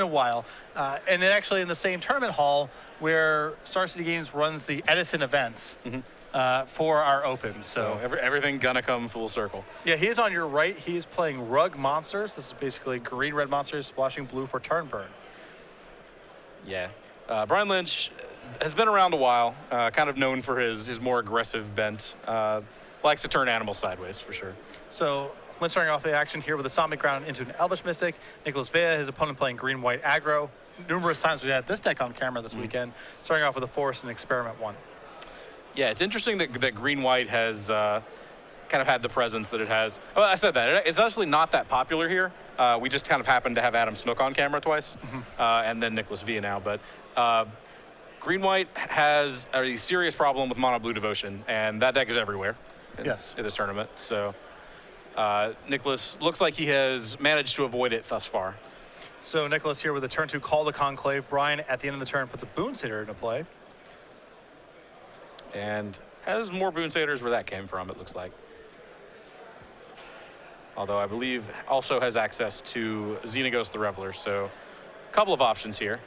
while. And then actually in the same tournament hall where Star City Games runs the Edison events for our Open. So everything gonna come full circle. Yeah, he is on your right. He is playing Rug Monsters. This is basically green-red monsters splashing blue for turn burn. Yeah. Brian Lynch has been around a while, kind of known for his more aggressive bent. Likes to turn animals sideways, for sure. So Lynch starting off the action here with a Sonic Ground into an Elvish Mystic. Nicholas Vea, his opponent, playing green-white aggro. Numerous times we had this deck on camera this weekend, starting off with a Forest and Experiment 1. Yeah, it's interesting that green-white has kind of had the presence that it has. Oh, I said that. It's actually not that popular here. We just kind of happened to have Adam Snook on camera twice, and then Nicholas Vea now. But green-white has a serious problem with mono-blue devotion, and that deck is everywhere in this tournament. So Nicholas looks like he has managed to avoid it thus far. So Nicholas here with a turn 2 Call to Conclave. Brian at the end of the turn puts a Boon Sitter into play. And has more Boon Satyrs where that came from, it looks like. Although I believe also has access to Xenagos the Reveler, so a couple of options here.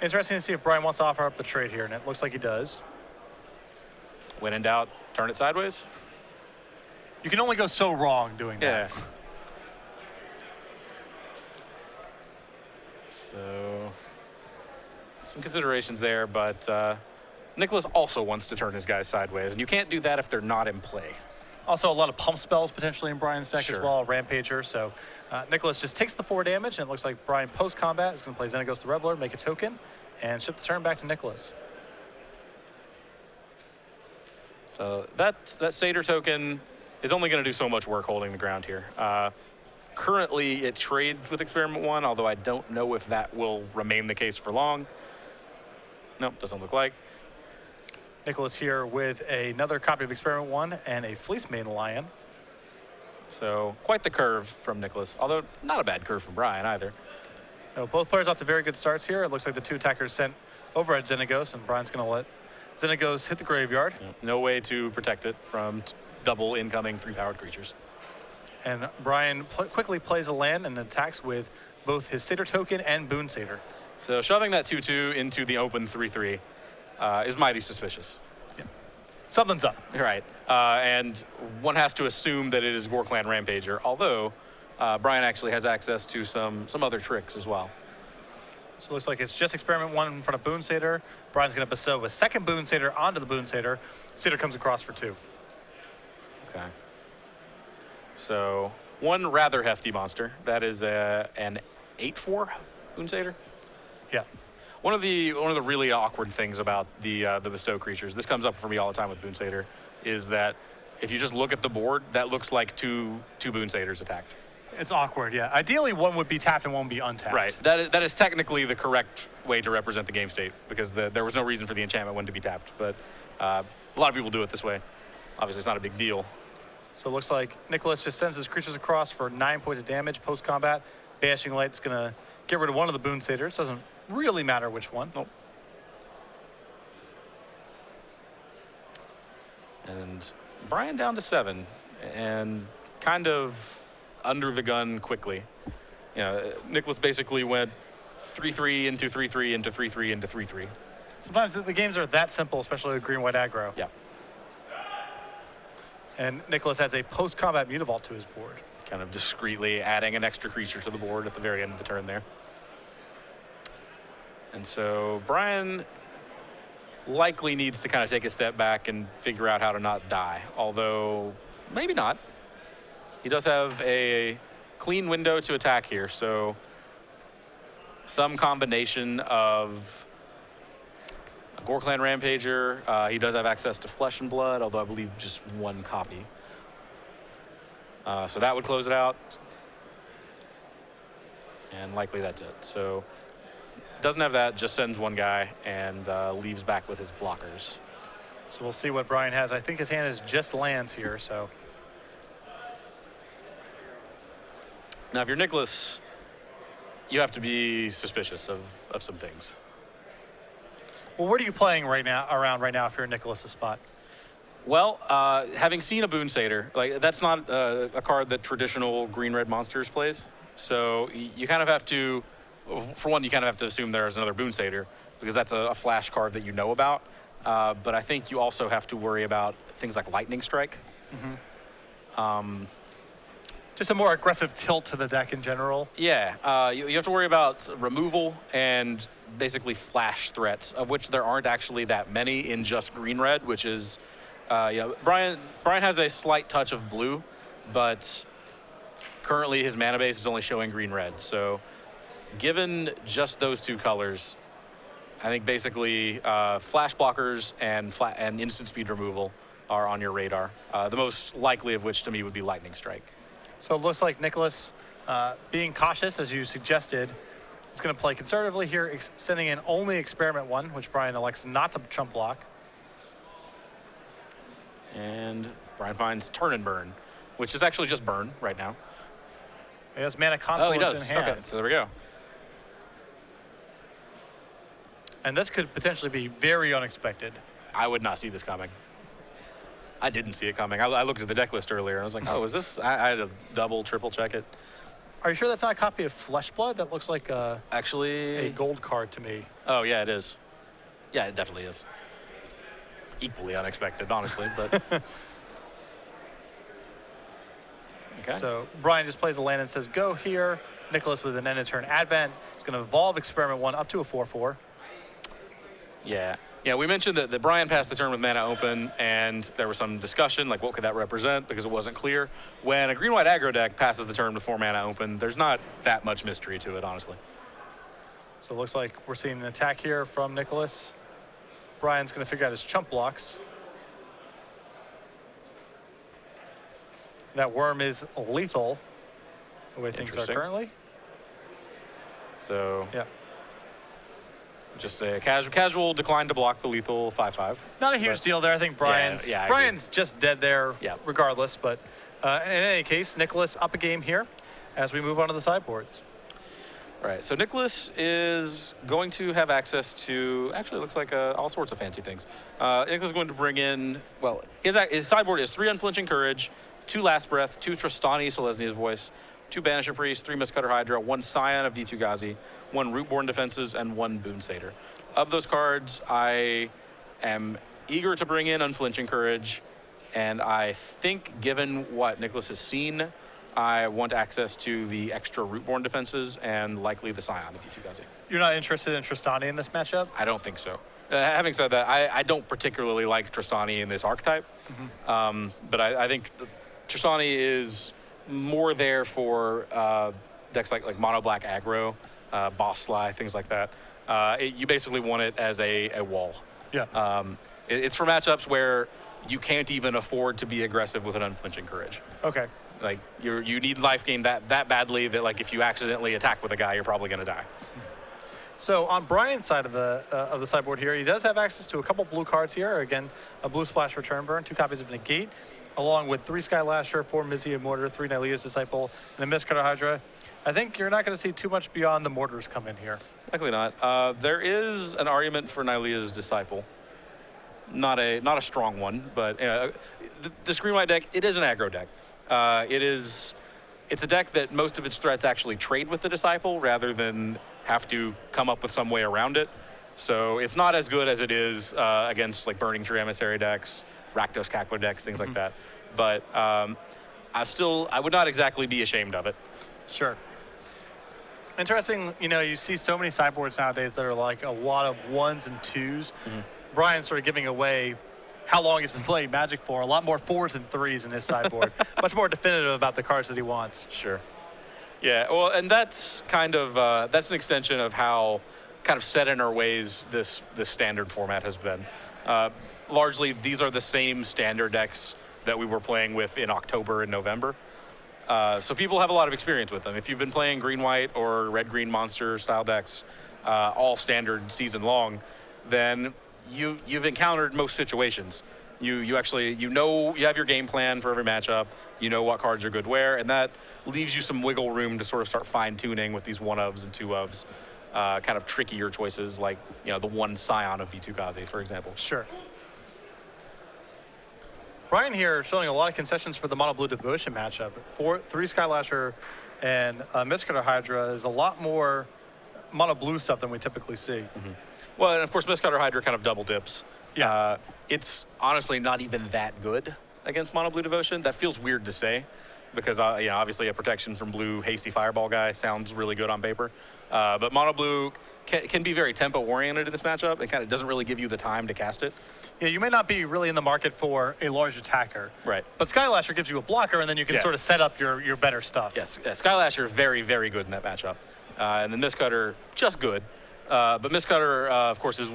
Interesting to see if Brian wants to offer up the trade here, and it looks like he does. When in doubt, turn it sideways. You can only go so wrong doing that. Yeah. So some considerations there, but Nicholas also wants to turn his guys sideways, and you can't do that if they're not in play. Also, a lot of pump spells potentially in Brian's deck as well, Rampager. So Nicholas just takes the 4 damage, and it looks like Brian post-combat is going to play Xenagos the Reveler, make a token, and ship the turn back to Nicholas. So that Satyr token is only going to do so much work holding the ground here. Currently, it trades with Experiment 1, although I don't know if that will remain the case for long. Nope, doesn't look like. Nicholas here with another copy of Experiment 1 and a Fleece Mane Lion. So quite the curve from Nicholas, although not a bad curve from Brian either. No, both players off to very good starts here. It looks like the 2 attackers sent over at Xenagos, and Brian's going to let Xenagos hit the graveyard. No way to protect it from double incoming 3-powered creatures. And Brian quickly plays a land and attacks with both his Satyr token and Boon Satyr. So shoving that 2/2 into the open 3/3 is mighty suspicious. Yeah. Something's up. Right. And one has to assume that it is GWOR Clan Rampager, although Brian actually has access to some other tricks as well. So it looks like it's just Experiment 1 in front of Boon Satyr. Brian's going to bestow a second Boon Satyr onto the Boon Satyr. Satyr comes across for 2. Okay. So one rather hefty monster. That is an 8/4 Boon Satyr. Yeah. One of the really awkward things about the bestow creatures, this comes up for me all the time with Boon Satyr, is that if you just look at the board, that looks like two Boon Satyrs attacked. It's awkward, yeah. Ideally, one would be tapped and one would be untapped. Right. That is technically the correct way to represent the game state, because there was no reason for the enchantment one to be tapped. But a lot of people do it this way. Obviously, it's not a big deal. So it looks like Nicholas just sends his creatures across for 9 points of damage post-combat. Banishing Light's going to get rid of one of the Boon Satyrs. Doesn't really matter which one. Nope. And Brian down to 7, and kind of under the gun quickly. You know, Nicholas basically went 3/3 into 3/3 into 3/3 into 3/3. Sometimes the games are that simple, especially with green-white aggro. Yeah. And Nicholas adds a post-combat Mutavault to his board. Kind of discreetly adding an extra creature to the board at the very end of the turn there. And so Brian likely needs to kind of take a step back and figure out how to not die, although maybe not. He does have a clean window to attack here, so some combination of a GWOR Clan Rampager. He does have access to Flesh and Blood, although I believe just 1 copy. So that would close it out. And likely that's it. So doesn't have that, just sends 1 guy and leaves back with his blockers. So we'll see what Brian has. I think his hand is just lands here, so. Now, if you're Nicholas, you have to be suspicious of some things. Well, what are you playing right now if you're in Nicholas's spot? Well, having seen a Boon Satyr, like that's not a card that traditional green-red monsters plays. So you kind of have to, for one, you kind of have to assume there's another Boon Satyr, because that's a flash card that you know about. But I think you also have to worry about things like Lightning Strike. Just a more aggressive tilt to the deck in general. Yeah, you have to worry about removal and basically flash threats, of which there aren't actually that many in just green-red, which is, Brian has a slight touch of blue, but currently his mana base is only showing green-red. So given just those two colors, I think basically flash blockers and instant speed removal are on your radar. The most likely of which to me would be Lightning Strike. So it looks like Nicholas, being cautious, as you suggested, is going to play conservatively here, sending in only Experiment 1, which Brian elects not to chump block. And Brian finds Turn and Burn, which is actually just burn right now. He has Mana Confluence in hand. Okay, so there we go. And this could potentially be very unexpected. I would not see this coming. I didn't see it coming. I looked at the deck list earlier, and I was like, oh, is this? I had to double, triple check it. Are you sure that's not a copy of Flesh Blood? That looks like actually a gold card to me. Oh, yeah, it is. Yeah, it definitely is. Equally unexpected, honestly, but. Okay. So Brian just plays a land and says, go here. Nicholas with an end of turn advent is going to evolve Experiment 1 up to a 4/4. Yeah. Yeah, we mentioned that Brian passed the turn with mana open, and there was some discussion, like what could that represent, because it wasn't clear. When a green-white aggro deck passes the turn before mana open, there's not that much mystery to it, honestly. So it looks like we're seeing an attack here from Nicholas. Brian's going to figure out his chump blocks. That worm is lethal, the way things are currently. So yeah. Just a casual decline to block the lethal 5/5. Not a huge deal there. I think Brian's just dead there regardless. But in any case, Nicholas up a game here as we move on to the sideboards. All right, so Nicholas is going to have access to, actually it looks like all sorts of fancy things. Nicholas is going to bring in, well, his sideboard is 3 Unflinching Courage, 2 Last Breath, 2 Tristani, Selesnya's Voice, 2 Banisher Priest, 3 Mistcutter Hydra, 1 Scion of Vitu-Ghazi, 1 Rootborn Defenses, and 1 Boon Satyr. Of those cards, I am eager to bring in Unflinching Courage, and I think given what Nicholas has seen, I want access to the extra Rootborn Defenses and likely the Scion of Vitu-Ghazi. You're not interested in Tristani in this matchup? I don't think so. Having said that, I don't particularly like Tristani in this archetype, but I think Tristani is more there for decks like mono black aggro, boss sly, things like that. You basically want it as a wall. Yeah. It's for matchups where you can't even afford to be aggressive with an Unflinching Courage. Okay. Like you need life gain that badly that like if you accidentally attack with a guy, you're probably going to die. So on Brian's side of the sideboard here, he does have access to a couple blue cards here. Again, a blue splash return burn, 2 copies of Negate, along with 3 Sky Lasher, 4 Mizzium Mortar, 3 Nylea's Disciple, and a Mistcutter Hydra. I think you're not going to see too much beyond the mortars come in here. Likely not. There is an argument for Nylea's Disciple. Not a strong one, but this green-white deck, it is an aggro deck. It's a deck that most of its threats actually trade with the Disciple rather than have to come up with some way around it. So it's not as good as it is against like Burning Tree Emissary decks, Rakdos Cackler decks, things like that. But I would not exactly be ashamed of it. Sure. Interesting, you see so many sideboards nowadays that are like a lot of 1s and 2s. Brian's sort of giving away how long he's been playing Magic for. A lot more 4s and 3s in his sideboard. Much more definitive about the cards that he wants. Sure. Yeah, well, and that's kind of, that's an extension of how kind of set in our ways this standard format has been. Largely, these are the same standard decks that we were playing with in October and November. So people have a lot of experience with them. If you've been playing green-white or red-green monster style decks all standard season long, then you've encountered most situations. You actually, you have your game plan for every matchup, you know what cards are good where, and that leaves you some wiggle room to sort of start fine-tuning with these 1-ofs and 2-ofs, kind of trickier choices like, the 1 Scion of Vitu-Ghazi, for example. Sure. Brian here showing a lot of concessions for the mono blue devotion matchup. 3 Skylasher And Mistcutter Hydra is a lot more mono blue stuff than we typically see. Well, and of course, Mistcutter Hydra kind of double dips. Yeah. It's honestly not even that good against mono blue devotion. That feels weird to say because, you know, obviously a protection from blue hasty fireball guy sounds really good on paper. But mono blue can be very tempo oriented in this matchup. It kind of doesn't really give you the time to cast it. Yeah, you may not be really in the market for a large attacker. Right. But Skylasher gives you a blocker, and then you can sort of set up your better stuff. Yes, Skylasher very, very good in that matchup. And then Mistcutter, just good. But Mistcutter, of course, is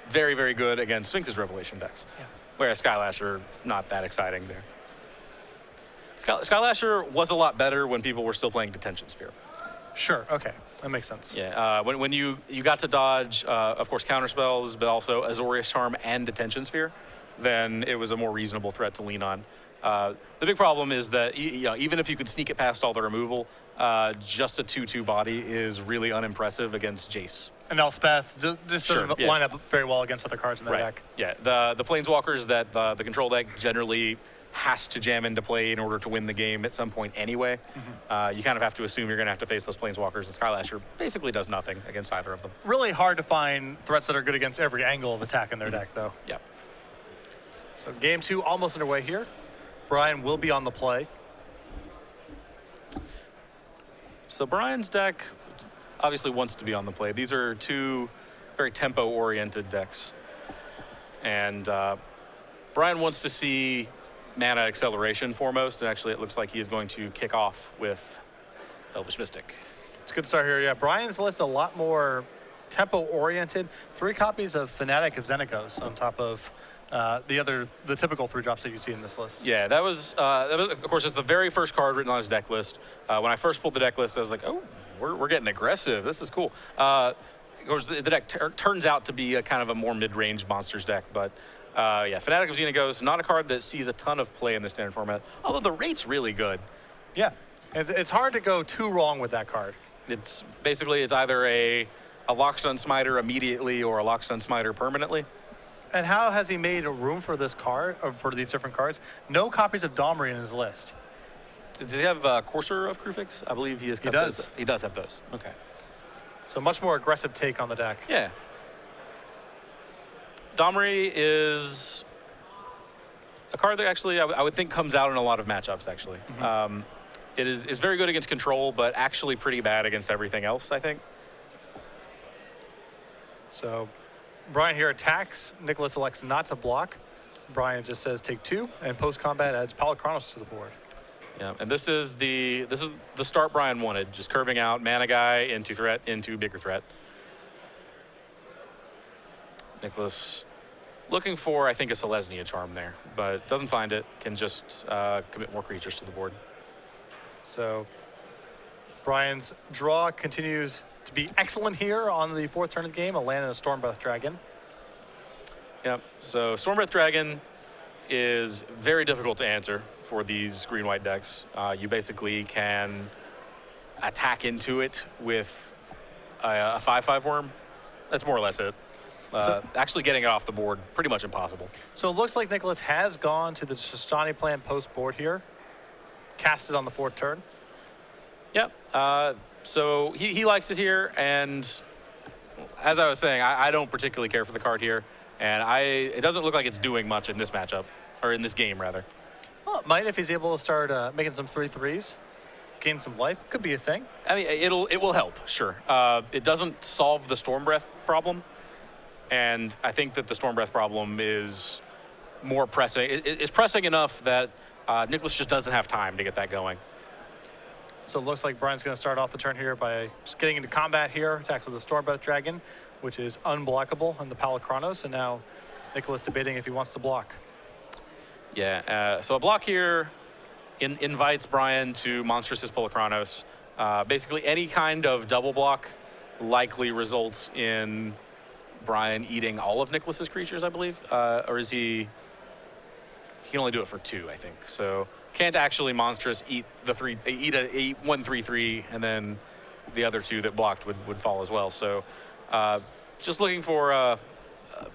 very, very good against Sphinx's Revelation decks. Yeah. Whereas Skylasher, not that exciting there. Skylasher was a lot better when people were still playing Detention Sphere. Sure, okay. That makes sense. Yeah, when you got to dodge, of course, counterspells, but also Azorius Charm and Detention Sphere, then it was a more reasonable threat to lean on. The big problem is that even if you could sneak it past all the removal, just a 2/2 body is really unimpressive against Jace. And Elspeth just doesn't line up very well against other cards in the deck. Yeah, the Planeswalkers that the control deck generally has to jam into play in order to win the game at some point anyway. You kind of have to assume you're going to have to face those Planeswalkers, and Skylasher basically does nothing against either of them. Really hard to find threats that are good against every angle of attack in their deck, though. Yeah. So game 2 almost underway here. Brian will be on the play. So Brian's deck obviously wants to be on the play. These are two very tempo-oriented decks. And Brian wants to see mana acceleration foremost, and actually it looks like he is going to kick off with Elvish Mystic. It's a good start here. Yeah, Brian's list a lot more tempo-oriented. 3 copies of Fanatic of Xenagos on top of the typical 3 drops that you see in this list. Yeah, that was of course, it's the very first card written on his deck list. When I first pulled the deck list, I was like, oh, we're getting aggressive. This is cool. Of course, the deck turns out to be a kind of a more mid-range monsters deck, but yeah, Fanatic of Xenagos, not a card that sees a ton of play in the standard format, although the rate's really good. Yeah, it's hard to go too wrong with that card. It's basically, it's either a Lockstone Smiter immediately or a Lockstone Smiter permanently. And how has he made a room for this card, or for these different cards? No copies of Domri in his list. Does he have Courser of Krufix? I believe he has. He does. He does have those. Okay. So much more aggressive take on the deck. Yeah. Domri is a card that actually I would think comes out in a lot of matchups, actually. It is very good against control, but actually pretty bad against everything else, I think. So Brian here attacks. Nicholas elects not to block. Brian just says take 2, and post-combat adds Palikronos to the board. Yeah, and this is the start Brian wanted, just curving out mana guy into threat, into bigger threat. Nicholas looking for, I think, a Selesnya charm there, but doesn't find it, can just commit more creatures to the board. So Brian's draw continues to be excellent here on the 4th turn of the game, a land and a Stormbreath Dragon. Yep, so Stormbreath Dragon is very difficult to answer for these green-white decks. You basically can attack into it with a 5/5 worm. That's more or less it. Actually getting it off the board, pretty much impossible. So it looks like Nicholas has gone to the Shastani plan post-board here. Cast it on the 4th turn. Yep, so he likes it here, and as I was saying, I don't particularly care for the card here, and it doesn't look like it's doing much in this matchup, or in this game, rather. Well, it might if he's able to start making some 3/3s, gain some life. Could be a thing. I mean, it will help, sure. It doesn't solve the Stormbreath problem, and I think that the Stormbreath problem is more pressing. It's pressing enough that Nicholas just doesn't have time to get that going. So it looks like Brian's going to start off the turn here by just getting into combat here, attacks with the Stormbreath Dragon, which is unblockable, and the Palikronos, and now Nicholas debating if he wants to block. Yeah, so a block here invites Brian to monstrous his Palikronos. Basically, any kind of double block likely results in Brian eating all of Nicholas's creatures, I believe. Or is he can only do it for 2, I think. So can't actually monstrous eat a 1/3/3, and then the other 2 that blocked would fall as well. So just looking for a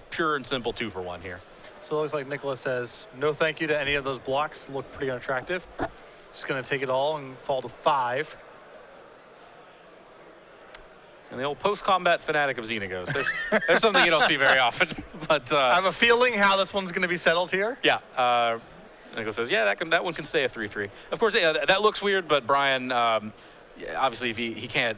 pure and simple 2-for-1 here. So it looks like Nicholas says no thank you to any of those blocks. Look pretty unattractive. Just going to take it all and fall to 5. And the old post-combat fanatic of Xenagos. There's something you don't see very often. But I have a feeling how this one's going to be settled here. yeah, Xenagos says, yeah, that one can stay a 3/3. Of course, yeah, that looks weird, but Brian, yeah, obviously, if he can't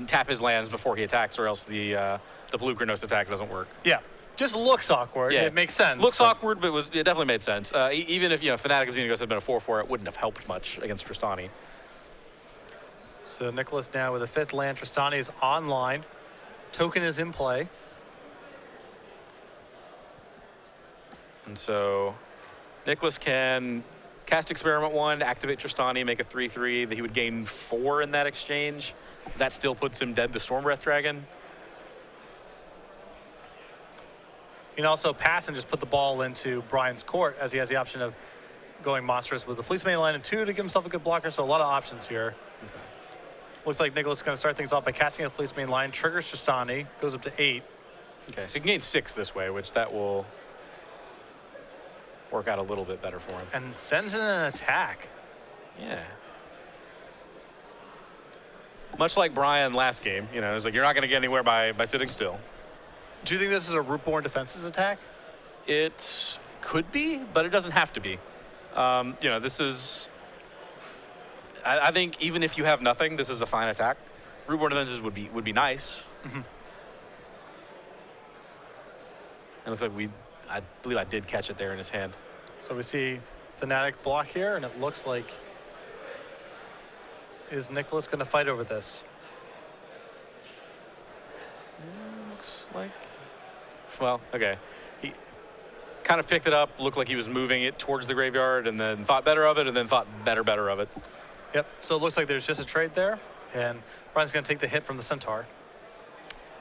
tap his lands before he attacks, or else the blue Chronos attack doesn't work. Yeah, just looks awkward. Yeah. It makes sense. Looks awkward, but it definitely made sense. Even if Fanatic of Xenagos had been a 4/4, it wouldn't have helped much against Tristani. So Nicholas now with a 5th land. Tristani is online. Token is in play. And so Nicholas can cast Experiment 1, activate Tristani, make a 3/3. That he would gain 4 in that exchange. That still puts him dead to Stormbreath Dragon. He can also pass and just put the ball into Brian's court, as he has the option of going monstrous with the Fleece Main line and 2 to give himself a good blocker. So a lot of options here. Okay. Looks like Nicholas is going to start things off by casting a Fleece Main line, triggers Tristani, goes up to 8. Okay, so he can gain 6 this way, which that will work out a little bit better for him. And sends in an attack. Yeah. Much like Brian last game, it's like you're not going to get anywhere by sitting still. Do you think this is a Rootborn Defenses attack? It could be, but it doesn't have to be. This is... I think even if you have nothing, this is a fine attack. Rootborn Defenses would be nice. Mm-hmm. It looks like I believe I did catch it there in his hand. So we see Fnatic block here, and it looks like... Is Nicholas going to fight over this? Looks like... Well, okay. He kind of picked it up, looked like he was moving it towards the graveyard, and then thought better of it, and then thought better of it. Yep, so it looks like there's just a trade there, and Brian's going to take the hit from the Centaur.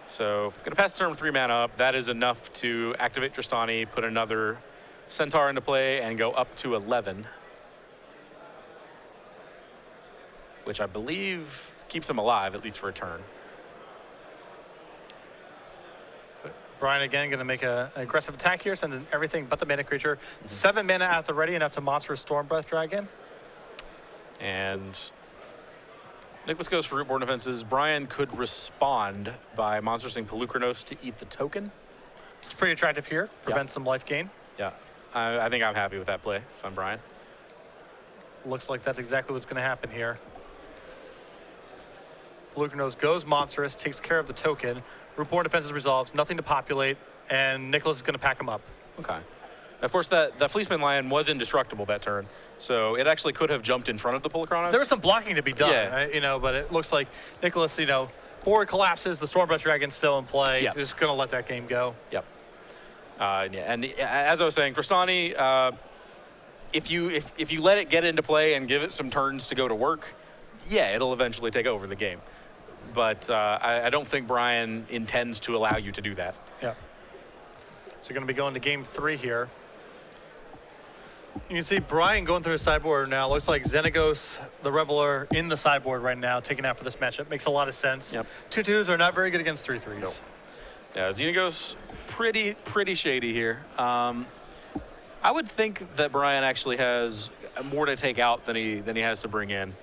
So, going to pass the turn with 3 mana up. That is enough to activate Tristani, put another Centaur into play, and go up to 11. Which I believe keeps him alive, at least for a turn. So Brian again going to make an aggressive attack here, sends in everything but the mana creature. 7 mana at the ready, enough to monstrous Stormbreath Dragon. And Nicholas goes for Rootborn Defenses. Brian could respond by monstersing Pelucranos to eat the token. It's pretty attractive here, prevents some life gain. Yeah, I think I'm happy with that play if I'm Brian. Looks like that's exactly what's going to happen here. Pelucranos goes monstrous, takes care of the token. Rootborn Defenses resolves, nothing to populate, and Nicholas is going to pack him up. Okay. Of course, that Fleeceman Lion was indestructible that turn, so it actually could have jumped in front of the Pelucranos. There was some blocking to be done, Yeah. right? But it looks like Nicholas, board collapses, the Stormbreath Dragon's still in play. Yep. Just going to let that game go. Yep. Yeah, and as I was saying, Tristani, if you let it get into play and give it some turns to go to work, yeah, it'll eventually take over the game. But I don't think Brian intends to allow you to do that. Yeah. So you're going to be going to game 3 here. You can see Brian going through his sideboard now. Looks like Xenagos, the Reveler, in the sideboard right now, taking out for this matchup. Makes a lot of sense. Yep. 2/2s are not very good against 3/3s. Nope. Yeah, Xenagos, pretty shady here. I would think that Brian actually has more to take out than he has to bring in.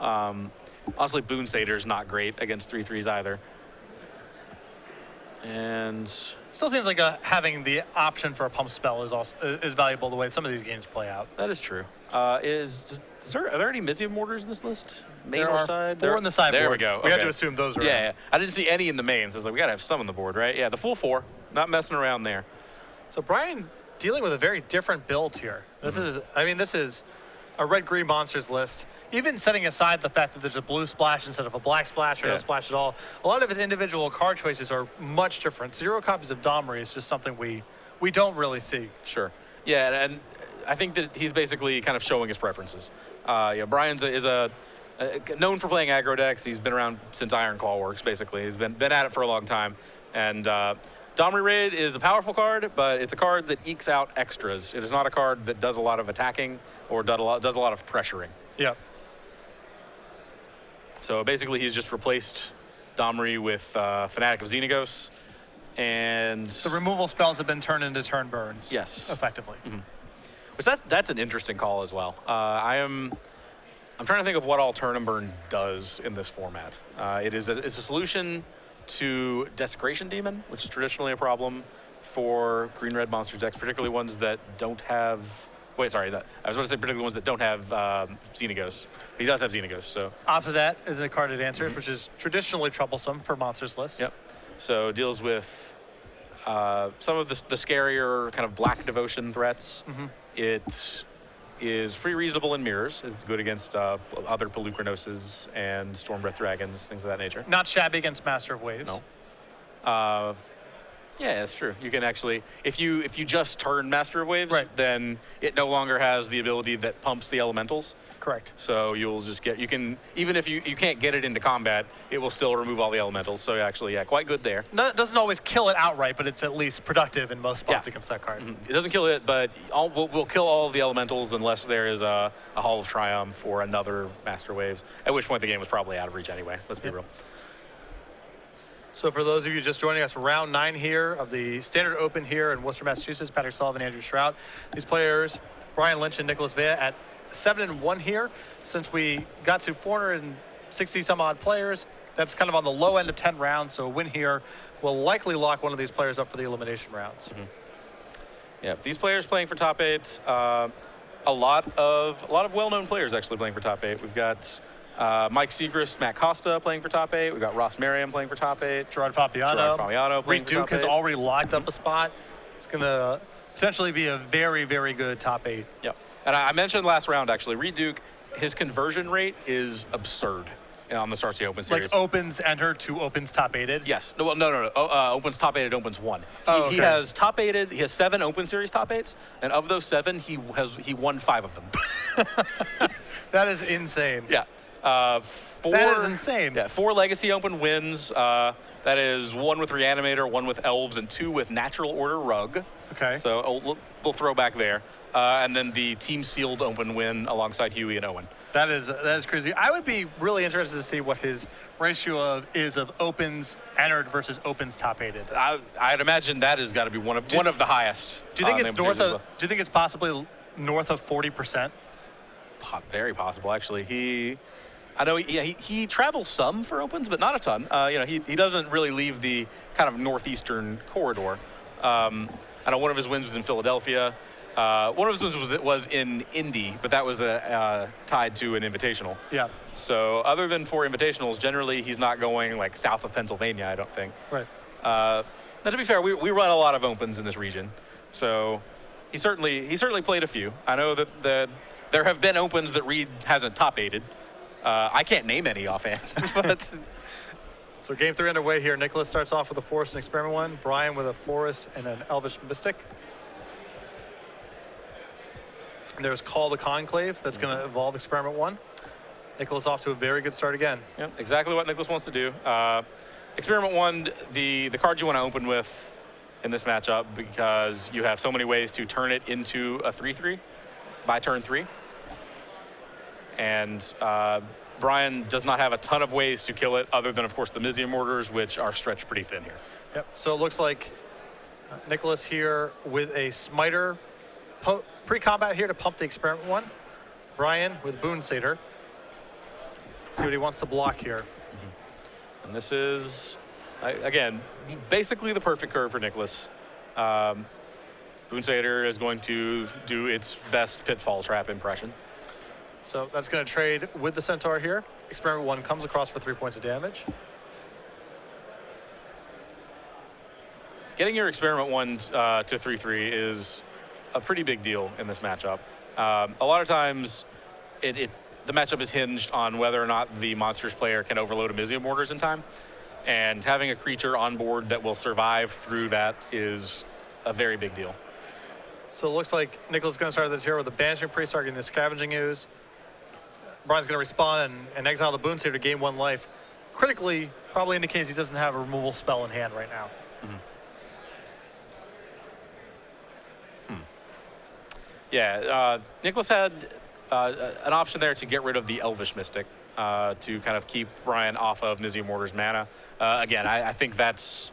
Honestly, Boon Satyr is not great against 3/3s either. And Still seems like having the option for a pump spell is valuable the way some of these games play out. that is true. Are there any Mizium Mortars in this list? Main There or are side? 4 in the sideboard. There we go. We have Okay. to assume those are in. Yeah, I didn't see any in the main, so I was like, we gotta have some on the board, right? Yeah, the full 4. Not messing around there. So Brian dealing with a very different build here. This is a red-green monsters list. Even setting aside the fact that there's a blue splash instead of a black splash or no Yeah. splash at all, a lot of his individual card choices are much different. 0 copies of Domri is just something we don't really see. Sure. Yeah, and I think that he's basically kind of showing his preferences. Brian's is known for playing aggro decks. He's been around since Iron Claw works, basically. He's been at it for a long time. And Domri Raid is a powerful card, but it's a card that ekes out extras. It is not a card that does a lot of attacking or does a lot of pressuring. Yeah. So basically, he's just replaced Domri with Fanatic of Xenagos, and The removal spells have been turned into turn burns. Yes. Effectively. which that's an interesting call as well. I'm trying to think of what all Turn and Burn does in this format. It's a solution to Desecration Demon, which is traditionally a problem for green-red monsters decks, particularly ones that don't have. Wait, sorry. I was going to say particularly ones that don't have Xenagos. He does have Xenagos, so. Opposite that is a carded answers, which is traditionally troublesome for monsters lists. Yep. So deals with some of the scarier kind of black devotion threats. It is pretty reasonable in mirrors. It's good against other Pelucrinoses and Stormbreath Dragons, things of that nature. Not shabby against Master of Waves. No. Yeah, that's true. You can actually, if you just turn Master of Waves, then it no longer has the ability that pumps the elementals. Correct. So you'll just get, you can, even if you can't get it into combat, it will still remove all the elementals. So actually, yeah, quite good there. No, it doesn't always kill it outright, but it's at least productive in most spots against that card. It doesn't kill it, but we'll kill all of the elementals unless there is a Hall of Triumph or another Master Waves, at which point the game was probably out of reach anyway. Let's be real. So for those of you just joining us, round 9 here of the Standard Open here in Worcester, Massachusetts, Patrick Sullivan, Andrew Shrout. These players, Brian Lynch and Nicholas Vea, at 7-1 here. Since we got to 460 some odd players, that's kind of on the low end of 10 rounds. So a win here will likely lock one of these players up for the elimination rounds. Yeah, these players playing for top 8. A lot of well-known players actually playing for top 8. We've got Mike Segrist, Matt Costa playing for top 8. We've got Ross Merriam playing for top 8. Gerard Fabiano playing Reed for Duke top 8. has already locked up a spot. It's going to potentially be a very, very good top 8. Yep. And I mentioned last round, actually, Reed Duke, his conversion rate is absurd on the Star City Open Series. Like opens enter to opens top 8'd? Yes. No. Opens top 8'd, opens 1. He Okay. has top 8'd, he has 7 Open Series top 8s, and of those 7, he won 5 of them. That is insane. Yeah. 4, that is insane. Yeah, 4 Legacy Open wins. That is 1 with Reanimator, 1 with Elves, and 2 with Natural Order Rug. Okay. So a little throwback there. And then the Team Sealed Open win alongside Huey and Owen. That is crazy. I would be really interested to see what his ratio is of opens entered versus opens top 8'd. I'd imagine that has got to be one of the highest. Do you think it's north of? Do you think it's possibly north of 40%? Very possible, actually. I know he travels some for opens, but not a ton. He doesn't really leave the kind of northeastern corridor. I know one of his wins was in Philadelphia. One of his wins was in Indy, but that was tied to an invitational. Yeah. So other than 4 invitationals, generally he's not going like south of Pennsylvania, I don't think. Right. Now, to be fair, we run a lot of opens in this region, so he certainly played a few. I know that there have been opens that Reed hasn't top 8'd. I can't name any offhand, but. So game 3 underway here. Nicholas starts off with a Forest and Experiment 1. Brian with a Forest and an Elvish Mystic. And there's Call the Conclave. That's going to involve Experiment 1. Nicholas off to a very good start again. Yep, exactly what Nicholas wants to do. Experiment 1, the card you want to open with in this matchup, because you have so many ways to turn it into a 3/3 by turn 3. And Brian does not have a ton of ways to kill it, other than, of course, the Mizium Mortars, which are stretched pretty thin here. Yep. So it looks like Nicholas here with a Smiter pre-combat here to pump the Experiment 1. Brian with Boon Satyr. See what he wants to block here. And this is, again, basically the perfect curve for Nicholas. Boon Satyr is going to do its best Pitfall Trap impression. So that's going to trade with the Centaur here. Experiment 1 comes across for 3 points of damage. Getting your Experiment 1 to 3/3 is a pretty big deal in this matchup. A lot of times, the matchup is hinged on whether or not the monsters player can overload a Mizium Mortars in time. And having a creature on board that will survive through that is a very big deal. So it looks like Nicholas is going to start the tier with a Banishing Priest targeting the Scavenging Ooze. Brian's going to respond and exile the Boon Satyr to gain 1 life. Critically, probably indicates he doesn't have a removal spell in hand right now. Yeah, Nicholas had an option there to get rid of the Elvish Mystic to kind of keep Brian off of Mizium Mortar's mana. Again, I think that's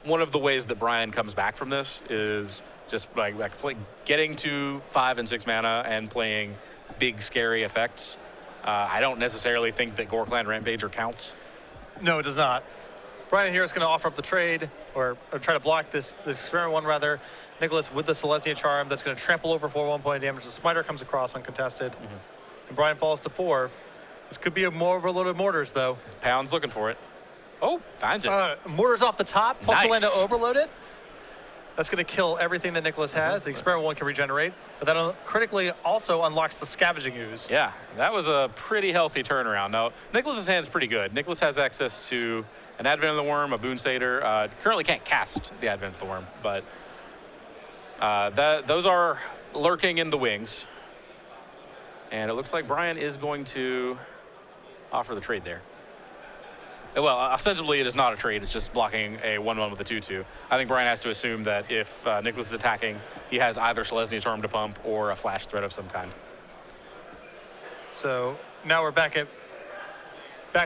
one of the ways that Brian comes back from this is just getting to 5 and 6 mana and playing big, scary effects I don't necessarily think that Gorkland Rampager counts. No, it does not. Brian here is going to offer up the trade, or try to block this experiment one rather. Nicholas with the Selesnya Charm that's going to trample over for 1 point of damage. The Smiter comes across uncontested. And Brian falls to 4. This could be a more overloaded Mortars, though. Pound's looking for it. Oh, finds it. Mortars off the top. Nice. Pulse to overload it. That's going to kill everything that Nicholas has. The Experiment 1 can regenerate, but that critically also unlocks the Scavenging Ooze. Yeah, that was a pretty healthy turnaround. Now, Nicholas's hand's pretty good. Nicholas has access to an Advent of the Worm, a Boon Satyr. Currently can't cast the Advent of the Worm, but those are lurking in the wings. And it looks like Brian is going to offer the trade there. Well, ostensibly it is not a trade. It's just blocking a 1/1 with a 2/2. I think Brian has to assume that if Nicholas is attacking, he has either Selesnya Charm to pump or a flash threat of some kind. So now we're back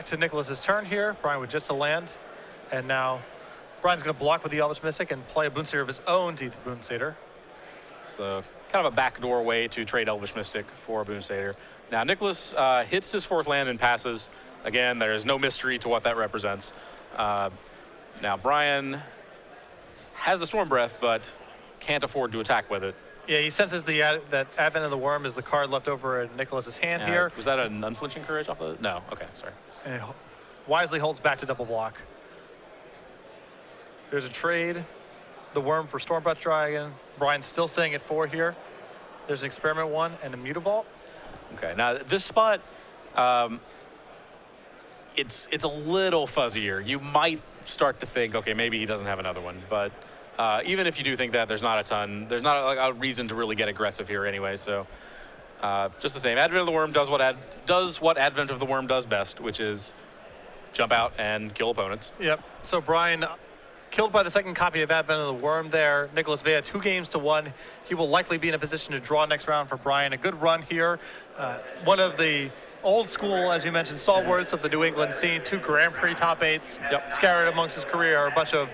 to Nicholas's turn here. Brian with just a land, and now Brian's going to block with the Elvish Mystic and play a Boon Satyr of his own to eat the Boon Satyr. So kind of a backdoor way to trade Elvish Mystic for a Boon Satyr. Now Nicholas hits his 4th land and passes. Again, there is no mystery to what that represents. Now Brian has the Storm Breath, but can't afford to attack with it. Yeah, he senses that Advent of the Worm is the card left over in Nicholas's hand here. Was that an Unflinching Courage off of it? No, okay, sorry. And wisely holds back to double block. There's a trade. The Worm for Stormbreath Dragon. Brian's still staying at 4 here. There's an Experiment 1 and a Mutavault. Okay, now this spot, it's a little fuzzier. You might start to think, okay, maybe he doesn't have another one, but even if you do think that, there's not a reason to really get aggressive here anyway. So just the same, Advent of the Worm does what Advent of the Worm does best, which is jump out and kill opponents. Yep. So Brian killed by the second copy of Advent of the Worm there. Nicholas Vea 2 games to 1. He will likely be in a position to draw next round for Brian. A good run here. One of the old school, as you mentioned, stalwarts of the New England scene. 2 Grand Prix top 8s scattered amongst his career. A bunch of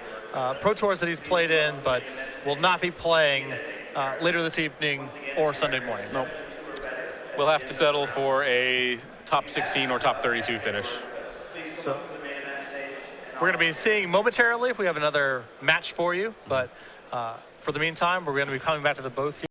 Pro Tours that he's played in, but will not be playing later this evening or Sunday morning. Nope. We'll have to settle for a top 16 or top 32 finish. So we're going to be seeing momentarily if we have another match for you, but for the meantime, we're going to be coming back to the booth here.